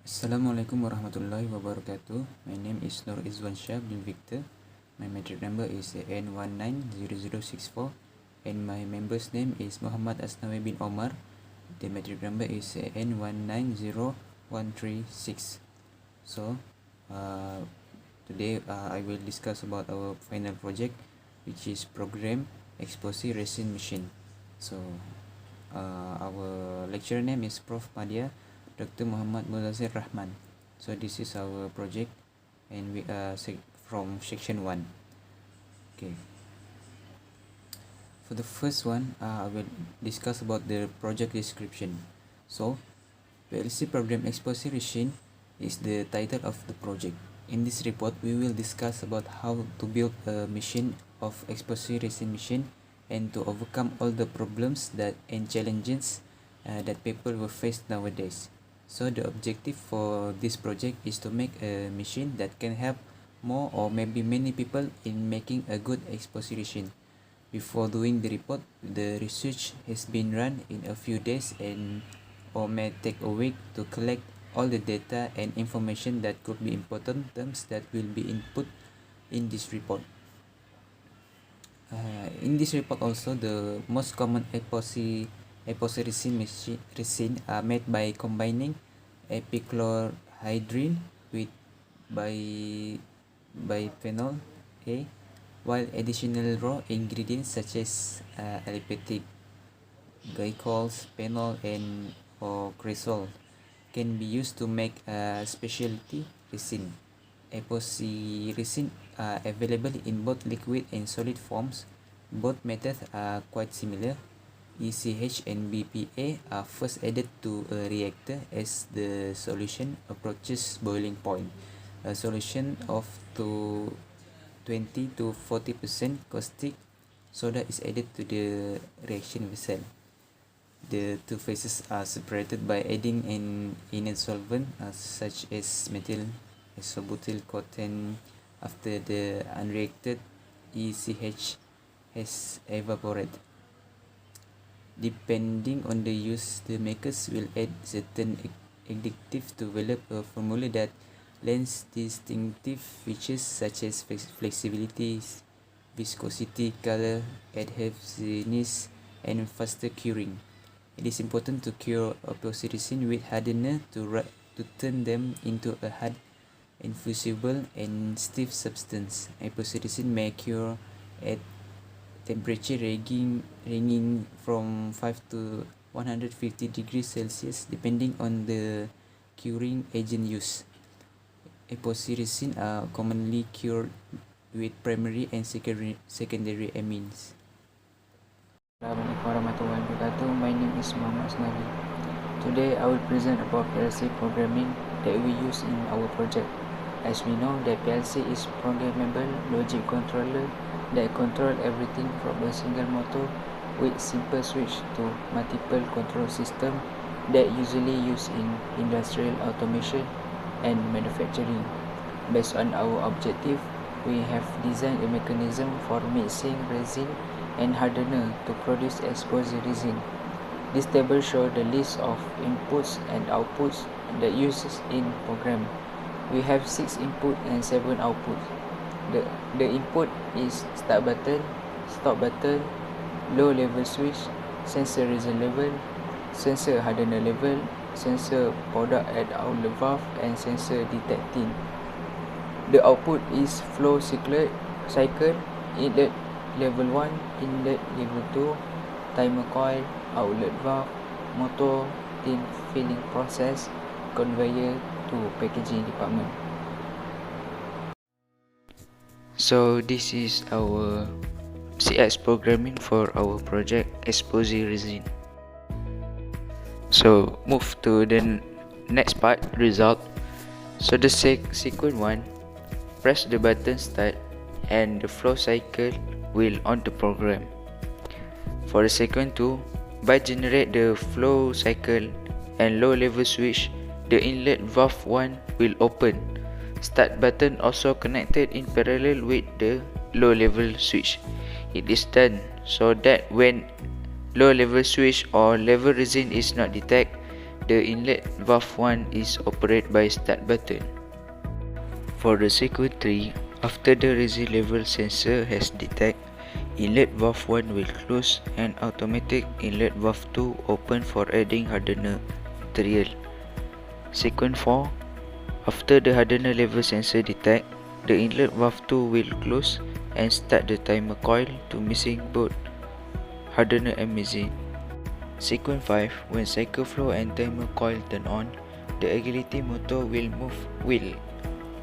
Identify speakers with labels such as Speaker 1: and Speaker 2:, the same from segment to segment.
Speaker 1: Assalamualaikum warahmatullahi wabarakatuh. My name is Nur Izwan Shah bin Victor. My metric number is N190064 and my member's name is Muhammad Asnawi bin Omar. The metric number is N190136. So, today I will discuss about our final project, which is program epoxy resin machine. So, our lecturer name is Prof. Madia Dr. Muhammad Muzazir Rahman. So this is our project, and we are from section 1. Okay. For the first one, I will discuss about the project description. So, PLC program epoxy resin is the title of the project. In this report, we will discuss about how to build a machine of epoxy resin machine and to overcome all the problems and challenges that people will face nowadays. So the objective for this project is to make a machine that can help more or maybe many people in making a good epoxy resin. Before doing the report, the research has been run in a few days or may take a week to collect all the data and information that could be important terms that will be input in this report. In this report also, the most common epoxy resin are made by combining epichlorohydrin with biphenyl A, while additional raw ingredients such as aliphatic glycols, phenol, or cresol can be used to make a specialty resin. Epoxy resin are available in both liquid and solid forms. Both methods are quite similar. ECH and BPA are first added to a reactor as the solution approaches boiling point. A solution of 20 to 40% caustic soda is added to the reaction vessel. The two phases are separated by adding an inert solvent such as methyl isobutyl cotten after the unreacted ECH has evaporated. Depending on the use, the makers will add certain additives to develop a formula that lends distinctive features such as flexibility, viscosity, color, adhesiveness, and faster curing. It is important to cure epoxy resin with hardener to turn them into a hard, infusible, and stiff substance. Epoxy resin may cure at temperature ranging from 5 to 150 degrees Celsius depending on the curing agent used. Epoxy resin are commonly cured with primary and secondary amines.
Speaker 2: Assalamualaikum warahmatullahi wabarakatuh. My name is Muhammad Asnawi. Today I will present about PLC programming that we use in our project. As we know that PLC is programmable logic controller that control everything from a single motor with simple switch to multiple control system that usually used in industrial automation and manufacturing. Based on our objective, we have designed a mechanism for mixing resin and hardener to produce epoxy resin. This table shows the list of inputs and outputs that uses in program. We have 6 input and 7 outputs. The input is start button, stop button, low level switch, sensor resin level, sensor hardener level, sensor product at outlet valve, and sensor detecting. The output is flow cycle, inlet level 1, inlet level 2, timer coil, outlet valve, motor, tin filling process, conveyor to packaging department. So this is our CS programming for our project epoxy resin. So move to the next part, result. So the sequence 1, press the button start and the flow cycle will on the program. For the sequence 2, by generate the flow cycle and low level switch, the inlet valve 1 will open. Start button also connected in parallel with the low level switch. It is done so that when low level switch or level resin is not detected, The inlet valve 1 is operated by start button. For the sequence 3, after the resin level sensor has detected, inlet valve 1 will close and automatic inlet valve 2 open for adding hardener material. Sequence 4, after the hardener level sensor detect, the inlet valve 2 will close and start the timer coil to mixing both hardener and resin. Sequence 5, when cycle flow and timer coil turn on, the agility motor will move wheel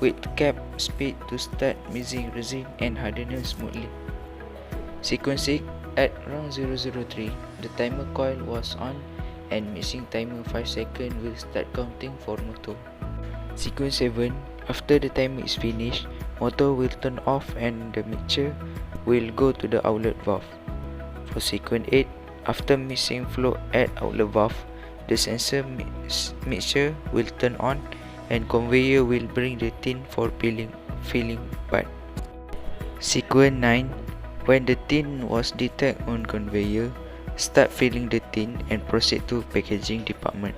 Speaker 2: with cap speed to start mixing resin and hardener smoothly. Sequence 6, at round 003, the timer coil was on and mixing timer 5 seconds will start counting for motor. Sequence 7, after the timer is finished, motor will turn off and the mixture will go to the outlet valve. For sequence 8, after mixing flow at outlet valve, the sensor mixture will turn on and conveyor will bring the tin for filling part. Sequence 9, when the tin was detected on conveyor, start filling the tin and proceed to packaging department.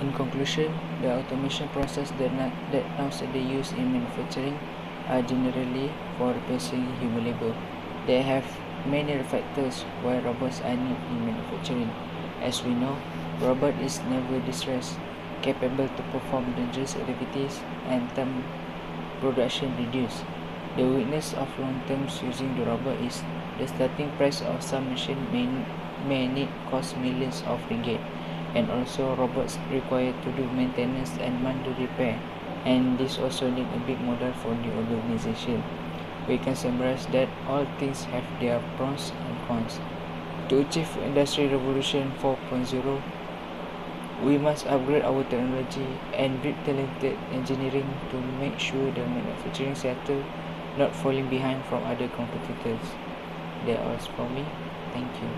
Speaker 2: In conclusion, the automation process that nowadays used in manufacturing are generally for replacing human labor. They have many factors why robots are needed in manufacturing. As we know, robot is never distressed, capable to perform dangerous activities and time production reduced. The weakness of long-term using the robot is the starting price of some machine may need cost millions of ringgit, and also robots required to do maintenance and manual repair, and this also need a big model for the organization. We can summarize that all things have their pros and cons. To achieve Industry Revolution 4.0, we must upgrade our technology and build talented engineering to make sure the manufacturing sector not falling behind from other competitors. That was for me. Thank you.